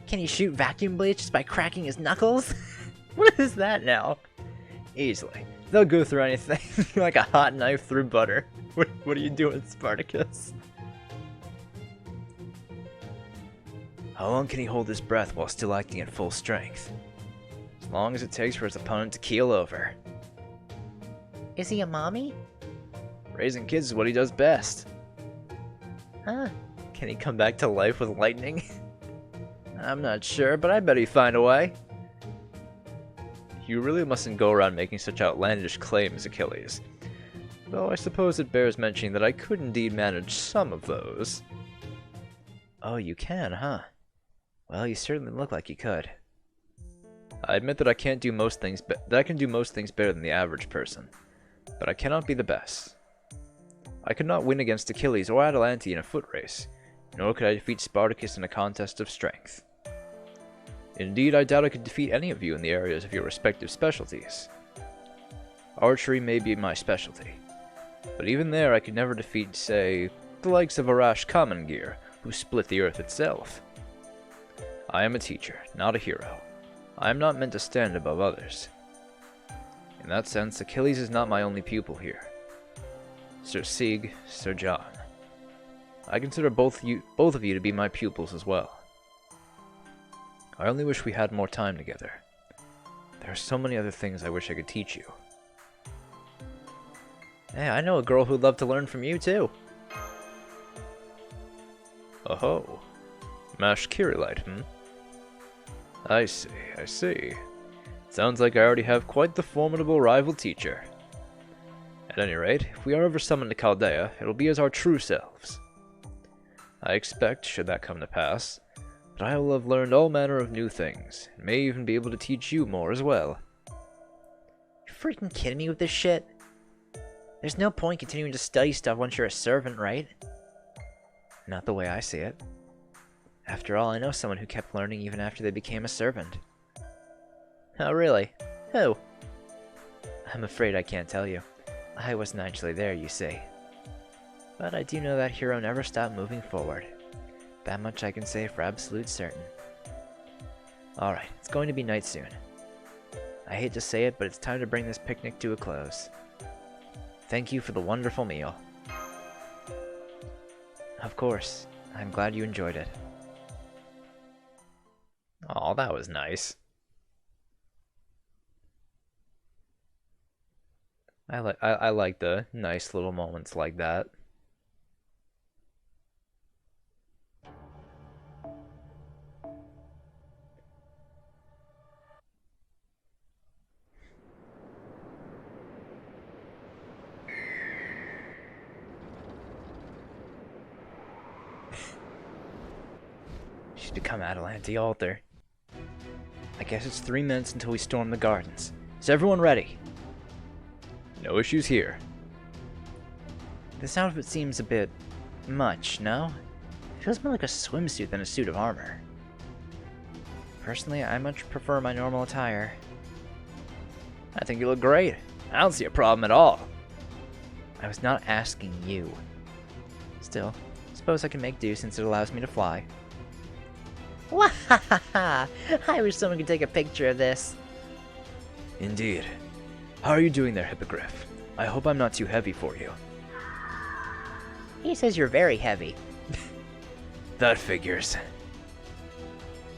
B: Can he shoot vacuum blades just by cracking his knuckles? What is that now?
A: Easily. They'll go through anything, like a hot knife through butter. What are you doing, Spartacus? How long can he hold his breath while still acting at full strength? As long as it takes for his opponent to keel over.
C: Is he a mommy?
A: Raising kids is what he does best.
C: Huh.
B: Can he come back to life with lightning?
A: I'm not sure, but I bet he'd find a way. You really mustn't go around making such outlandish claims, Achilles. Though I suppose it bears mentioning that I could indeed manage some of those.
B: Oh, you can, huh? Well, you certainly look like you could.
A: I admit that I can do most things better than the average person, but I cannot be the best. I could not win against Achilles or Atalante in a foot race, nor could I defeat Spartacus in a contest of strength. Indeed, I doubt I could defeat any of you in the areas of your respective specialties. Archery may be my specialty, but even there I could never defeat, say, the likes of Arash Commangear, who split the earth itself. I am a teacher, not a hero. I am not meant to stand above others. In that sense, Achilles is not my only pupil here. Sir Sieg, Sir John. I consider both of you to be my pupils as well. I only wish we had more time together. There are so many other things I wish I could teach you.
B: Hey, I know a girl who'd love to learn from you, too.
A: Oh-ho. Mashed Kirilite, I see. Sounds like I already have quite the formidable rival teacher. At any rate, if we are ever summoned to Chaldea, it'll be as our true selves. I expect, should that come to pass, that I will have learned all manner of new things, and may even be able to teach you more as well.
B: You freaking kidding me with this shit? There's no point continuing to study stuff once you're a servant, right? Not the way I see it. After all, I know someone who kept learning even after they became a servant. Oh, really? Who? I'm afraid I can't tell you. I wasn't actually there, you see. But I do know that hero never stopped moving forward. That much I can say for absolute certain. Alright, it's going to be night soon. I hate to say it, but it's time to bring this picnic to a close. Thank you for the wonderful meal. Of course. I'm glad you enjoyed it. Aw, that was nice. I like the nice little moments like that. She's become Atalante Alter. I guess it's 3 minutes until we storm the gardens. Is everyone ready? No issues here. This outfit seems a bit much, no? It feels more like a swimsuit than a suit of armor. Personally, I much prefer my normal attire. I think you look great. I don't see a problem at all. I was not asking you. Still, suppose I can make do since it allows me to fly.
C: Wahahaha! I wish someone could take a picture of this.
B: Indeed. How are you doing there, Hippogriff? I hope I'm not too heavy for you.
C: He says you're very heavy.
B: That figures.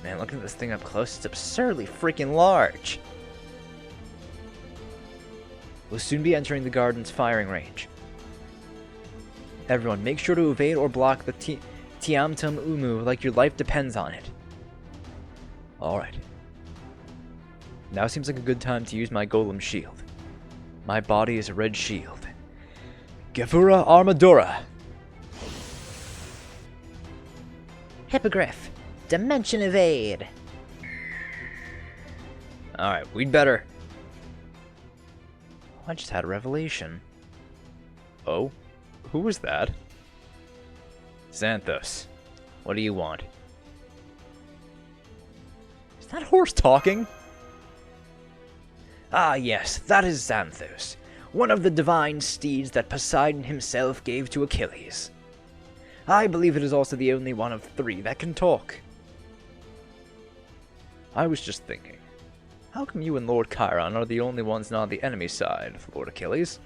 B: Man, looking at this thing up close, it's absurdly freaking large. We'll soon be entering the garden's firing range. Everyone, make sure to evade or block the Tiamtum Umu like your life depends on it. Alright. Now seems like a good time to use my golem shield. My body is a red shield. Gevura Armadura!
C: Hippogriff, Dimension Evade!
B: Alright, we'd better... I just had a revelation. Oh? Who was that? Xanthos. What do you want? Is that horse talking? Ah yes, that is Xanthos, one of the divine steeds that Poseidon himself gave to Achilles. I believe it is also the only one of 3 that can talk. I was just thinking, how come you and Lord Chiron are the only ones not on the enemy side, Lord Achilles?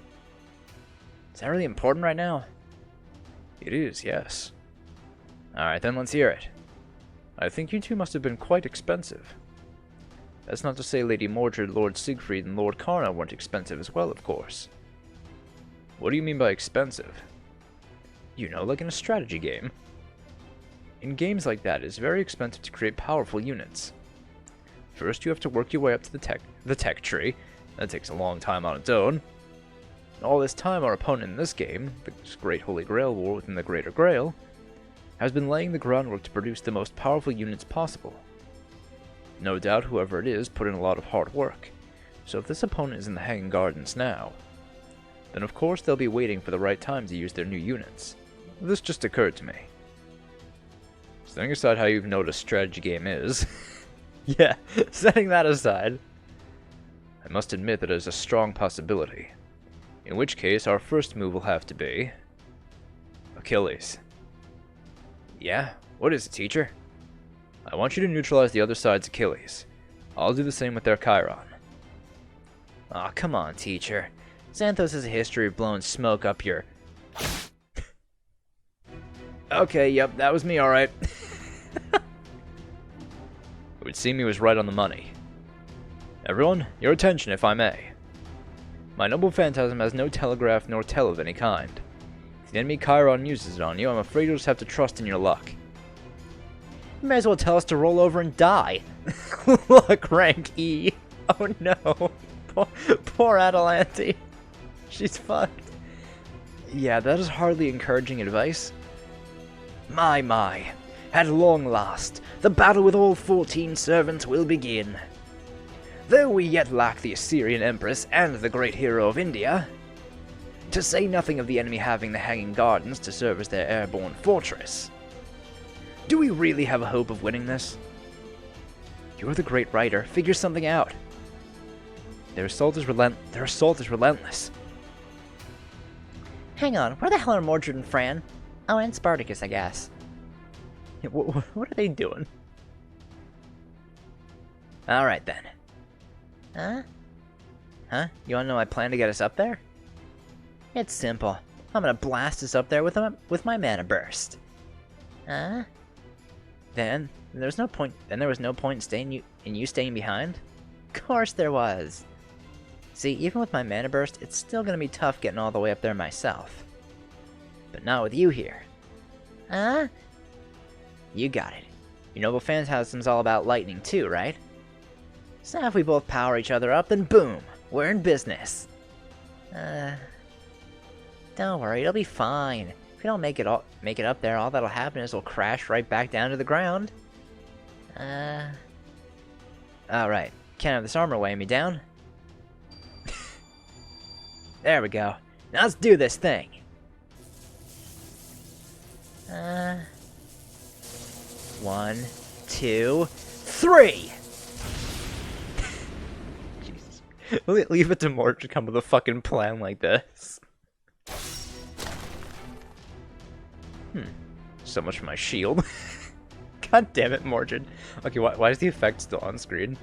B: Is that really important right now? It is, yes. Alright then, let's hear it. I think you two must have been quite expensive. That's not to say Lady Mordred, Lord Siegfried, and Lord Karna weren't expensive as well, of course. What do you mean by expensive? You know, like in a strategy game. In games like that, it's very expensive to create powerful units. First, you have to work your way up to the tech tree. That takes a long time on its own. And all this time, our opponent in this game, the Great Holy Grail War within the Greater Grail, has been laying the groundwork to produce the most powerful units possible. No doubt whoever it is put in a lot of hard work, so if this opponent is in the Hanging Gardens now, then of course they'll be waiting for the right time to use their new units. This just occurred to me. Setting aside how you've noticed strategy game is, yeah, setting that aside, I must admit that it is a strong possibility, in which case our first move will have to be... Achilles. Yeah? What is it, teacher? I want you to neutralize the other side's Achilles. I'll do the same with their Chiron. Aw, come on, teacher. Xanthos has a history of blowing smoke up your... Okay, yep, that was me, alright. It would seem he was right on the money. Everyone, your attention if I may. My noble phantasm has no telegraph nor tell of any kind. If the enemy Chiron uses it on you, I'm afraid you'll just have to trust in your luck. You may as well tell us to roll over and die. Look, rank E. Oh no. Poor Atalante. She's fucked. Yeah, that is hardly encouraging advice. My. At long last, the battle with all 14 servants will begin. Though we yet lack the Assyrian Empress and the great hero of India, to say nothing of the enemy having the Hanging Gardens to serve as their airborne fortress. Do we really have a hope of winning this? You're the great writer. Figure something out. Their assault is relentless.
C: Hang on, where the hell are Mordred and Fran? Oh, and Spartacus, I guess.
B: Yeah, what are they doing? Alright then.
C: Huh?
B: Huh? You wanna know my plan to get us up there? It's simple. I'm gonna blast us up there with my mana burst.
C: Huh?
B: Then there was no point in you staying behind? Of course there was. See, even with my mana burst, it's still gonna be tough getting all the way up there myself. But not with you here.
C: Huh?
B: You got it. Your noble phantasm's all about lightning too, right? So if we both power each other up, then boom, we're in business. Don't worry, it'll be fine. If we don't make it up there, all that'll happen is we'll crash right back down to the ground. Alright, can't have this armor weighing me down. There we go. Now let's do this thing. 1, 2, 3! Jesus. Leave it to Mordred to come with a fucking plan like this. So much for my shield. God damn it, Mordred. Okay, why is the effect still on screen?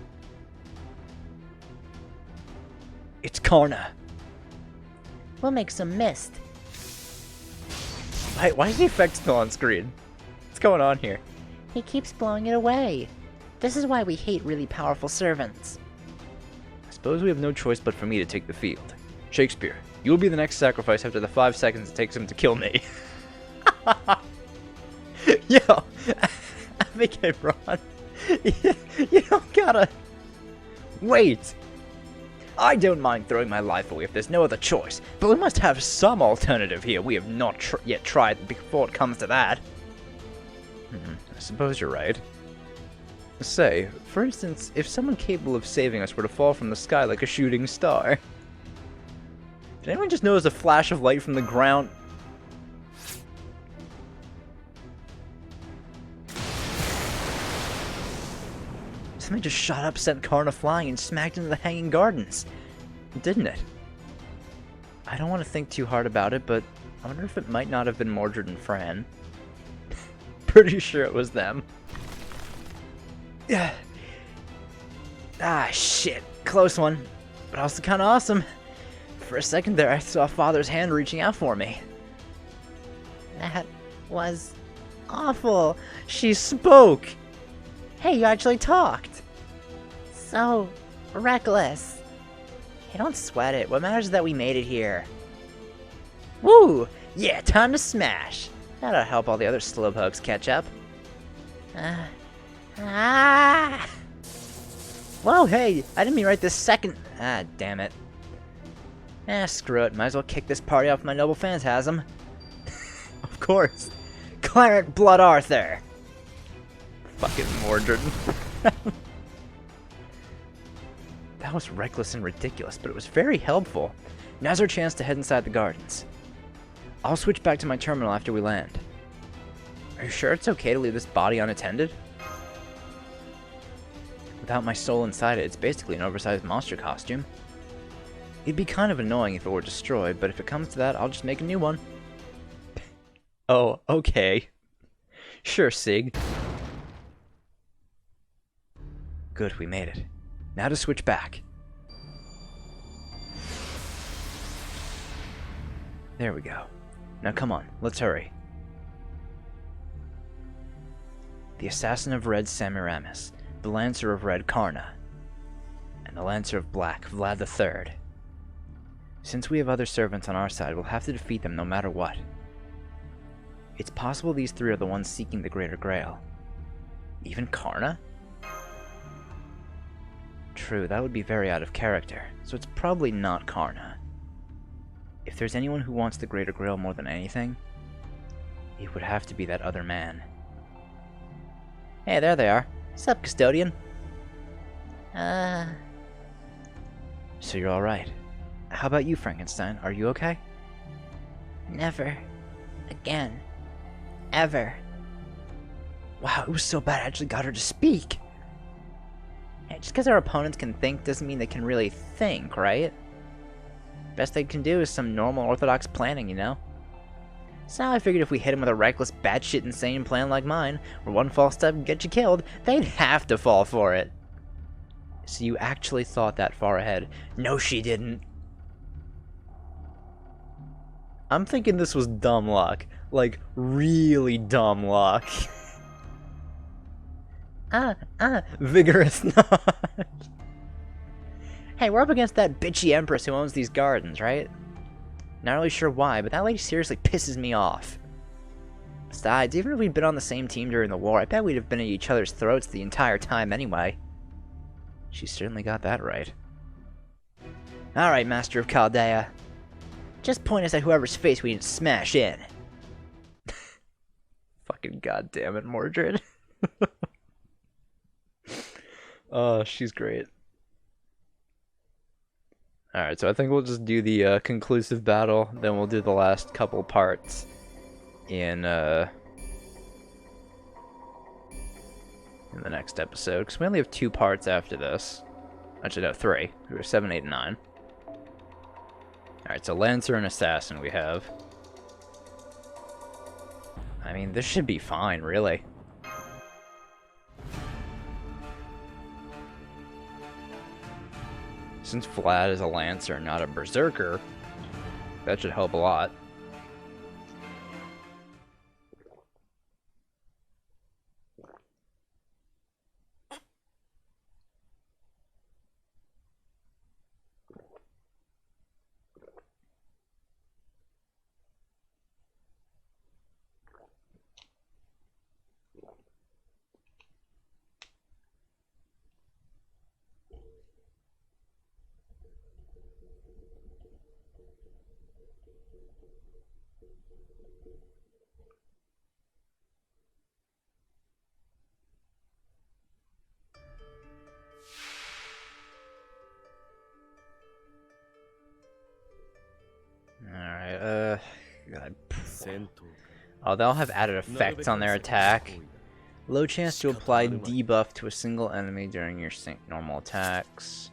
B: It's Karna.
C: We'll make some mist.
B: Why is the effect still on screen? What's going on here?
C: He keeps blowing it away. This is why we hate really powerful servants.
B: I suppose we have no choice but for me to take the field. Shakespeare, you will be the next sacrifice after the 5 seconds it takes him to kill me. Yo, Abigail Ron, you don't gotta... Wait! I don't mind throwing my life away if there's no other choice, but we must have some alternative here we have not yet tried before it comes to that. I suppose you're right. Say, for instance, if someone capable of saving us were to fall from the sky like a shooting star. Did anyone just notice a flash of light from the ground? Something just shot up, sent Karna flying, and smacked into the hanging gardens. Didn't it? I don't want to think too hard about it, but I wonder if it might not have been Mordred and Fran. Pretty sure it was them. Yeah. Ah, shit. Close one. But also kind of awesome. For a second there, I saw Father's hand reaching out for me.
C: That was awful.
B: She spoke!
C: Hey, you actually talked. So reckless.
B: Hey, don't sweat it. What matters is that we made it here. Woo! Yeah, time to smash. That'll help all the other slowpokes catch up. Whoa, hey! I didn't mean right this second. Ah, damn it. Screw it. Might as well kick this party off my noble phantasm. Of course. Clarent Blood Arthur! Fucking Mordred. That was reckless and ridiculous, but it was very helpful. Now's our chance to head inside the gardens. I'll switch back to my terminal after we land. Are you sure it's okay to leave this body unattended? Without my soul inside it, it's basically an oversized monster costume. It'd be kind of annoying if it were destroyed, but if it comes to that, I'll just make a new one. Oh, okay. Sure, Sig. Good, we made it. Now to switch back. There we go. Now come on, let's hurry. The Assassin of Red, Semiramis. The Lancer of Red, Karna. And the Lancer of Black, Vlad III. Since we have other servants on our side, we'll have to defeat them no matter what. It's possible these three are the ones seeking the Greater Grail. Even Karna? True, that would be very out of character, so it's probably not Karna. If there's anyone who wants the Greater Grail more than anything, it would have to be that other man. Hey, there they are. Sup, Custodian? So you're alright. How about you, Frankenstein? Are you okay?
C: Never again. Ever.
B: Wow, it was so bad I actually got her to speak. Yeah, just because our opponents can think doesn't mean they can really think, right? Best they can do is some normal orthodox planning, you know? So I figured if we hit them with a reckless, batshit insane plan like mine, where one false step can get you killed, they'd have to fall for it. So you actually thought that far ahead. No, she didn't. I'm thinking this was dumb luck. Like, really dumb luck. Vigorous nod. Hey, we're up against that bitchy empress who owns these gardens, right? Not really sure why, but that lady seriously pisses me off. Besides, even if we'd been on the same team during the war, I bet we'd have been at each other's throats the entire time anyway. She certainly got that right. Alright, Master of Chaldea. Just point us at whoever's face we need to smash in. Fucking goddamn it, Mordred. Oh, she's great. Alright, so I think we'll just do the conclusive battle, then we'll do the last couple parts in the next episode, because we only have 2 parts after this. Actually, no, 3. We were 7, 8, and 9. Alright, so Lancer and Assassin we have. I mean, this should be fine, really. Since Vlad is a Lancer, not a Berserker, that should help a lot. Alright, God. Oh, they'll have added effects on their attack. Low chance to apply debuff to a single enemy during your normal attacks.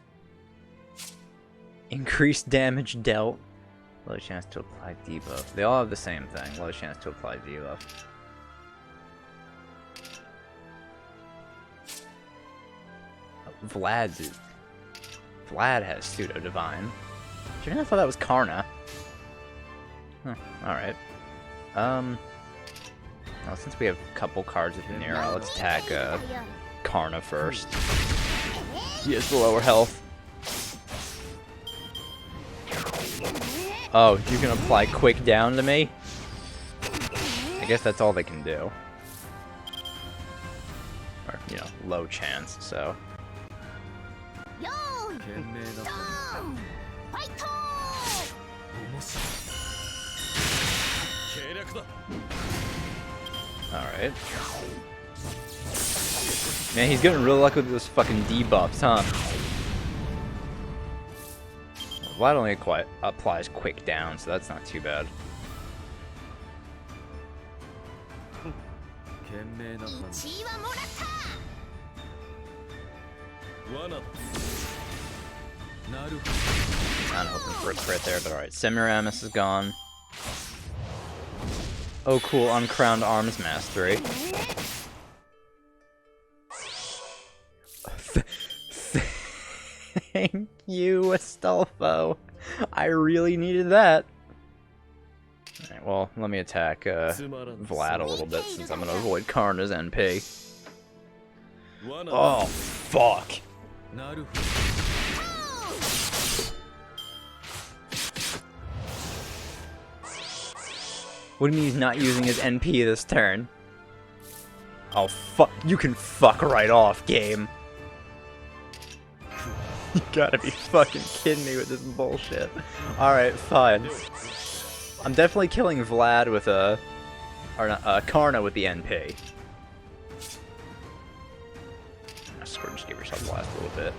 B: Increased damage dealt. Low chance to apply debuff. They all have the same thing. Low chance to apply debuff. Oh, Vlad has pseudo divine. I thought that was Karna. Huh, alright. Well, since we have a couple cards with Nero, let's attack Karna first. He has the lower health. Oh, you can apply quick down to me? I guess that's all they can do. Or, you know, low chance, so. Alright. Man, he's getting real lucky with those fucking debuffs, huh? Vlad only applies quick down, so that's not too bad. Not hoping for a crit there, but alright. Semiramis is gone. Oh cool, uncrowned arms mastery. Thank you, Astolfo. I really needed that. Alright, well, let me attack Vlad a little bit since I'm gonna avoid Karna's NP. Oh, fuck. What do you mean he's not using his NP this turn? Oh, fuck. You can fuck right off, game. You gotta be fucking kidding me with this bullshit. Alright, fine. I'm definitely killing Vlad with Karna with the NP. Just give yourself blast a little bit.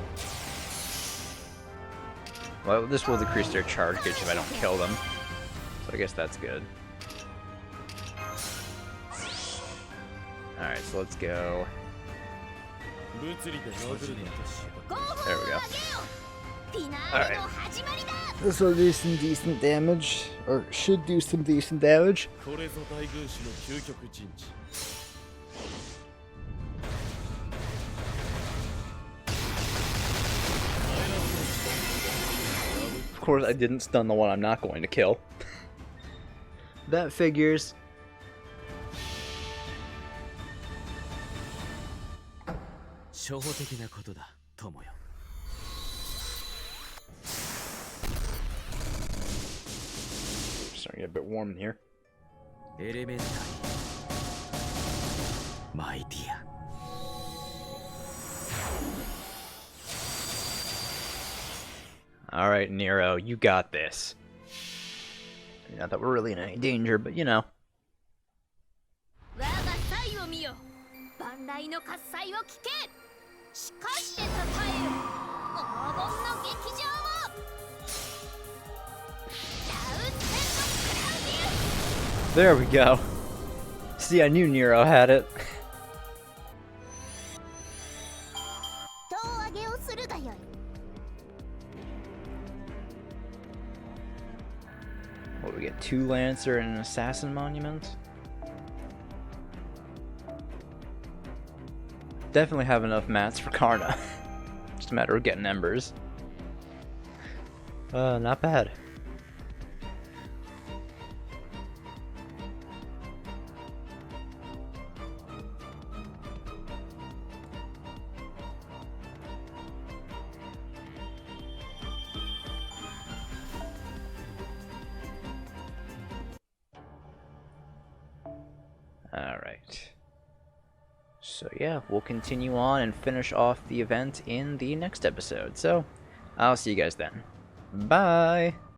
B: Well, this will decrease their charge gauge if I don't kill them. So I guess that's good. Alright, so let's go. There we go. Alright. This will do some decent damage. Or should do some decent damage.
A: course, I didn't stun the one I'm not going to kill. That figures. Starting to get a bit warm in here. Alright, Nero, you got this. Not that we're really in any danger, but you know. There we go. See, I knew Nero had it. What do we get? 2 Lancer and an Assassin Monument? Definitely have enough mats for Karna. Just a matter of getting embers. Not bad. Alright. So yeah, we'll continue on and finish off the event in the next episode. So, I'll see you guys then. Bye!